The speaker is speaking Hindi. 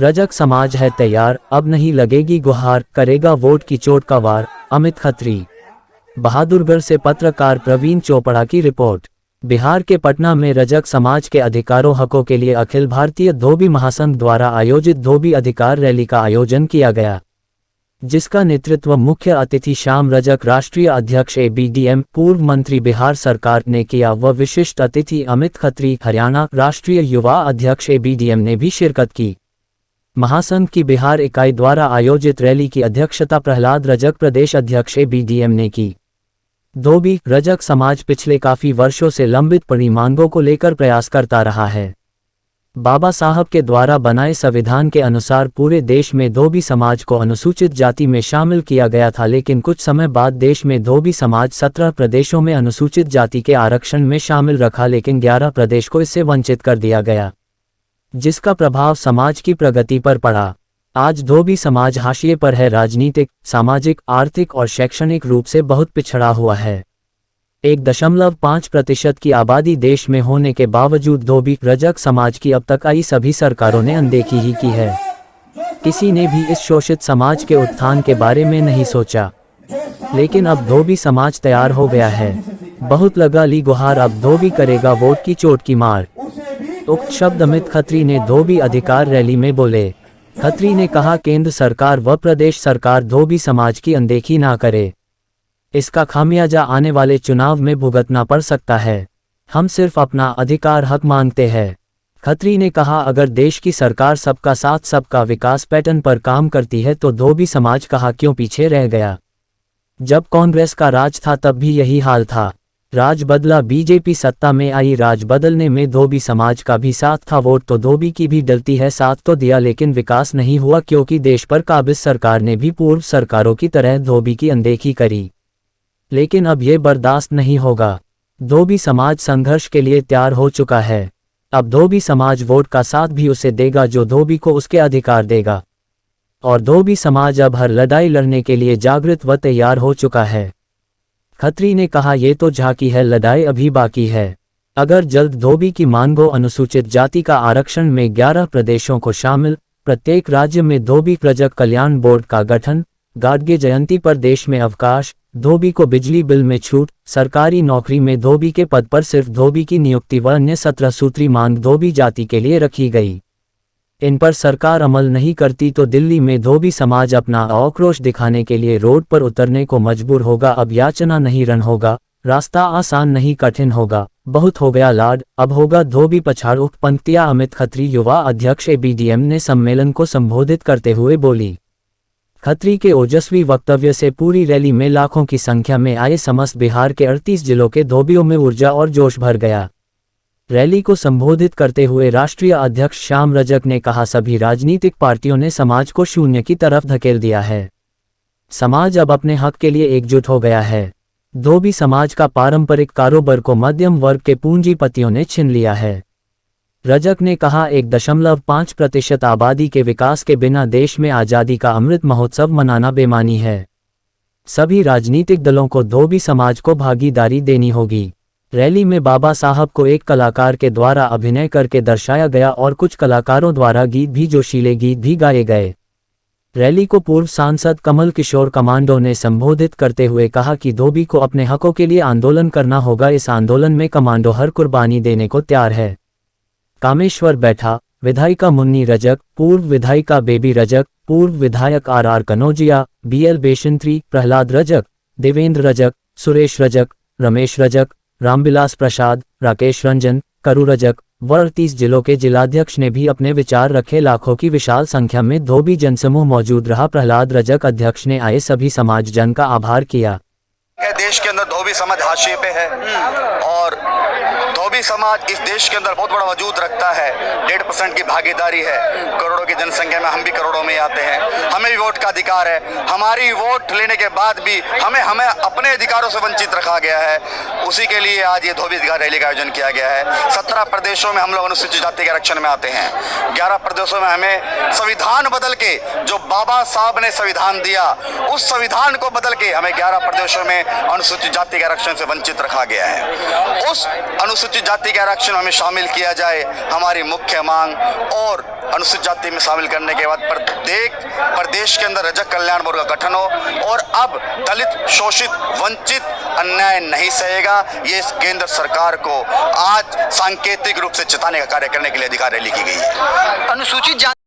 रजक समाज है तैयार, अब नहीं लगेगी गुहार, करेगा वोट की चोट का वार, अमित खत्री। बहादुरगढ़ से पत्रकार प्रवीण चोपड़ा की रिपोर्ट। बिहार के पटना में रजक समाज के अधिकारों हकों के लिए अखिल भारतीय धोबी महासंघ द्वारा आयोजित धोबी अधिकार रैली का आयोजन किया गया, जिसका नेतृत्व मुख्य अतिथि श्याम रजक राष्ट्रीय अध्यक्ष ABDM पूर्व मंत्री बिहार सरकार ने किया व विशिष्ट अतिथि अमित खत्री हरियाणा राष्ट्रीय युवा अध्यक्ष ABDM ने भी शिरकत की। महासंघ की बिहार इकाई द्वारा आयोजित रैली की अध्यक्षता प्रहलाद रजक प्रदेश अध्यक्ष ABDM ने की। धोबी रजक समाज पिछले काफी वर्षों से लंबित पड़ी मांगों को लेकर प्रयास करता रहा है। बाबा साहब के द्वारा बनाए संविधान के अनुसार पूरे देश में धोबी समाज को अनुसूचित जाति में शामिल किया गया था, लेकिन कुछ समय बाद देश में धोबी समाज 17 प्रदेशों में अनुसूचित जाति के आरक्षण में शामिल रखा, लेकिन 11 प्रदेश को इससे वंचित कर दिया गया, जिसका प्रभाव समाज की प्रगति पर पड़ा। आज धोबी समाज हाशिए पर है, राजनीतिक, सामाजिक, आर्थिक और शैक्षणिक रूप से बहुत पिछड़ा हुआ है। 1.5% की आबादी देश में होने के बावजूद धोबी रजक समाज की अब तक आई सभी सरकारों ने अनदेखी ही की है। किसी ने भी इस शोषित समाज के उत्थान के बारे में नहीं सोचा, लेकिन अब धोबी समाज तैयार हो गया है। बहुत लगा ली गुहार, अब धोबी करेगा वोट की चोट की मार। उक्त शब्द अमित खत्री ने धोबी अधिकार रैली में बोले। खत्री ने कहा, केंद्र सरकार व प्रदेश सरकार धोबी समाज की अनदेखी ना करे, इसका खामियाजा आने वाले चुनाव में भुगतना पड़ सकता है। हम सिर्फ अपना अधिकार हक मांगते हैं। खत्री ने कहा, अगर देश की सरकार सबका साथ सबका विकास पैटर्न पर काम करती है तो धोबी समाज कहाँ क्यों पीछे रह गया। जब कांग्रेस का राज था तब भी यही हाल था। राज बदला, बीजेपी सत्ता में आई, राज बदलने में धोबी समाज का भी साथ था। वोट तो धोबी की भी डलती है, साथ तो दिया, लेकिन विकास नहीं हुआ, क्योंकि देश पर काबिज सरकार ने भी पूर्व सरकारों की तरह धोबी की अनदेखी करी। लेकिन अब ये बर्दाश्त नहीं होगा। धोबी समाज संघर्ष के लिए तैयार हो चुका है। अब धोबी समाज वोट का साथ भी उसे देगा जो धोबी को उसके अधिकार देगा, और धोबी समाज अब हर लड़ाई लड़ने के लिए जागृत व तैयार हो चुका है। खत्री ने कहा, ये तो झांकी है, लड़ाई अभी बाकी है। अगर जल्द धोबी की मांगों अनुसूचित जाति का आरक्षण में 11 प्रदेशों को शामिल, प्रत्येक राज्य में धोबी रजक कल्याण बोर्ड का गठन, गाडगे जयंती पर देश में अवकाश, धोबी को बिजली बिल में छूट, सरकारी नौकरी में धोबी के पद पर सिर्फ धोबी की नियुक्ति व अन्य 17 सूत्री मांग धोबी जाति के लिए रखी गई, इन पर सरकार अमल नहीं करती तो दिल्ली में धोबी समाज अपना आक्रोश दिखाने के लिए रोड पर उतरने को मजबूर होगा। अब याचना नहीं रन होगा, रास्ता आसान नहीं कठिन होगा। बहुत हो गया लाड, अब होगा धोबी पछाड़। उक्त पंक्तियां अमित खत्री युवा अध्यक्ष ABDM ने सम्मेलन को संबोधित करते हुए बोली। खत्री के ओजस्वी वक्तव्य से पूरी रैली में लाखों की संख्या में आए समस्त बिहार के 38 जिलों के धोबियों में ऊर्जा और जोश भर गया। रैली को संबोधित करते हुए राष्ट्रीय अध्यक्ष श्याम रजक ने कहा, सभी राजनीतिक पार्टियों ने समाज को शून्य की तरफ धकेल दिया है। समाज अब अपने हक के लिए एकजुट हो गया है। धोबी समाज का पारंपरिक कारोबार को मध्यम वर्ग के पूंजीपतियों ने छीन लिया है। रजक ने कहा, 1.5% आबादी के विकास के बिना देश में आज़ादी का अमृत महोत्सव मनाना बेमानी है। सभी राजनीतिक दलों को धोबी समाज को भागीदारी देनी होगी। रैली में बाबा साहब को एक कलाकार के द्वारा अभिनय करके दर्शाया गया और कुछ कलाकारों द्वारा गीत भी, जोशीले गीत भी गाए गए। रैली को पूर्व सांसद कमल किशोर कमांडो ने संबोधित करते हुए कहा कि धोबी को अपने हकों के लिए आंदोलन करना होगा। इस आंदोलन में कमांडो हर कुर्बानी देने को तैयार है। कामेश्वर बैठा, विधायिका मुन्नी रजक, पूर्व विधायिका बेबी रजक, पूर्व विधायक RR कनौजिया, BL बेशंत्री, प्रहलाद रजक, देवेंद्र रजक, सुरेश रजक, रमेश रजक, रामविलास प्रसाद, राकेश रंजन, करू रजक व 38 जिलों के जिलाध्यक्ष ने भी अपने विचार रखे। लाखों की विशाल संख्या में धोबी जनसमूह मौजूद रहा। प्रहलाद रजक अध्यक्ष ने आए सभी समाज जन का आभार किया। देश के अंदर धोबी समाज हाशिए पे है और धोबी समाज इस देश के अंदर बहुत बड़ा वजूद रखता है। 1.5% की भागीदारी है। करोड़ों की जनसंख्या में हम भी करोड़ों में आते हैं। हमें भी वोट का अधिकार है। हमारी वोट लेने के बाद भी हमें अपने अधिकारों से वंचित रखा गया है। उसी के लिए आज ये धोबी अधिकार रैली का आयोजन किया गया है। 17 प्रदेशों में हम लोग अनुसूचित जाति के आरक्षण में आते हैं। 11 प्रदेशों में हमें संविधान बदल के, जो बाबा साहब ने संविधान दिया, उस संविधान को बदल के हमें 11 प्रदेशों में अनुसूचित जाति के आरक्षण से वंचित रखा गया है। उस अनुसूचित जाति के आरक्षण में हमें शामिल किया जाए, हमारी मुख्य मांग। और अनुसूचित जाति में शामिल करने के बाद प्रदेश के अंदर रजक कल्याण बोर्ड का गठन हो और अब दलित, शोषित, वंचित अन्याय नहीं सहेगा। ये इस केंद्र सरकार को आज सांकेतिक रूप से चेताने का कार्य करने के लिए अधिकार रैली की गई है। अनुसूचित जाति